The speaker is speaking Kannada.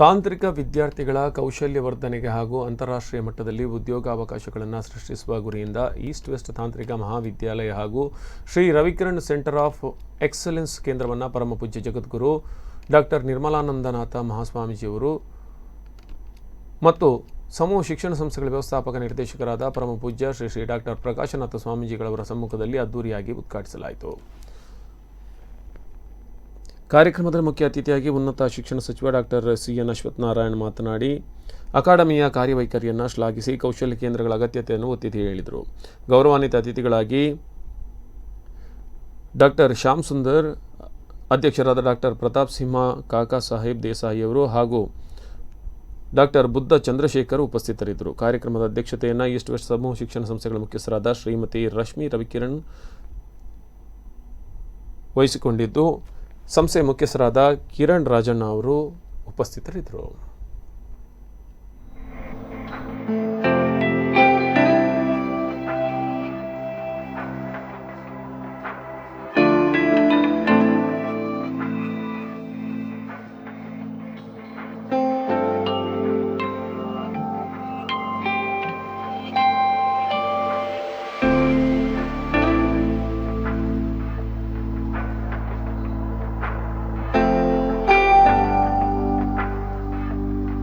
ತಾಂತ್ರಿಕ ವಿದ್ಯಾರ್ಥಿಗಳ ಕೌಶಲ್ಯವರ್ಧನೆಗೆ ಹಾಗೂ ಅಂತಾರಾಷ್ಟ್ರೀಯ ಮಟ್ಟದಲ್ಲಿ ಉದ್ಯೋಗಾವಕಾಶಗಳನ್ನು ಸೃಷ್ಟಿಸುವ ಗುರಿಯಿಂದ ಈಸ್ಟ್ ವೆಸ್ಟ್ ತಾಂತ್ರಿಕ ಮಹಾವಿದ್ಯಾಲಯ ಹಾಗೂ Shri Ravikiran centre of excellence ಕೇಂದ್ರವನ್ನು ಪರಮಪೂಜ್ಯ ಜಗದ್ಗುರು ಡಾಕ್ಟರ್ ನಿರ್ಮಲಾನಂದನಾಥ ಮಹಾಸ್ವಾಮೀಜಿಯವರು ಮತ್ತು ಸಮೂಹ ಶಿಕ್ಷಣ ಸಂಸ್ಥೆಗಳ ವ್ಯವಸ್ಥಾಪಕ ನಿರ್ದೇಶಕರಾದ ಪರಮಪೂಜ್ಯ ಶ್ರೀ ಡಾಕ್ಟರ್ ಪ್ರಕಾಶನಾಥ ಸ್ವಾಮೀಜಿಗಳವರ ಸಮ್ಮುಖದಲ್ಲಿ ಅದ್ದೂರಿಯಾಗಿ ಉದ್ಘಾಟಿಸಲಾಯಿತು. ಕಾರ್ಯಕ್ರಮದಲ್ಲಿ ಮುಖ್ಯ ಅತಿಥಿಯಾಗಿ ಉನ್ನತ ಶಿಕ್ಷಣ ಸಚಿವ ಡಾಕ್ಟರ್ ಸಿ.ಎನ್. ಅಶ್ವತ್ಥನಾರಾಯಣ್ ಮಾತನಾಡಿ ಅಕಾಡೆಮಿಯ ಕಾರ್ಯವೈಖರಿಯನ್ನು ಶ್ಲಾಘಿಸಿ ಕೌಶಲ್ಯ ಕೇಂದ್ರಗಳ ಅಗತ್ಯತೆಯನ್ನು ಒತ್ತಿ ಹೇಳಿದರು. ಗೌರವಾನ್ವಿತ ಅತಿಥಿಗಳಾಗಿ ಡಾಕ್ಟರ್ ಶ್ಯಾಮ್ ಸುಂದರ್, ಅಧ್ಯಕ್ಷರಾದ ಡಾಕ್ಟರ್ ಪ್ರತಾಪ್ ಸಿಂಹ ಕಾಕಾ ಸಾಹೇಬ್ ದೇಸಾಯಿಯವರು ಹಾಗೂ ಡಾಕ್ಟರ್ ಬುದ್ಧ ಚಂದ್ರಶೇಖರ್ ಉಪಸ್ಥಿತರಿದ್ದರು. ಕಾರ್ಯಕ್ರಮದ ಅಧ್ಯಕ್ಷತೆಯನ್ನು ಈಸ್ಟ್ ವೆಸ್ಟ್ ಸಮೂಹ ಶಿಕ್ಷಣ ಸಂಸ್ಥೆಗಳ ಮುಖ್ಯಸ್ಥರಾದ ಶ್ರೀಮತಿ ರಶ್ಮಿ ರವಿಕಿರಣ್ ವಹಿಸಿಕೊಂಡಿದ್ದು, ಸಂಸ್ಥೆ ಮುಖ್ಯಸ್ಥರಾದ ಕಿರಣ್ ರಾಜಣ್ಣ ಅವರು ಉಪಸ್ಥಿತರಿದ್ದರು.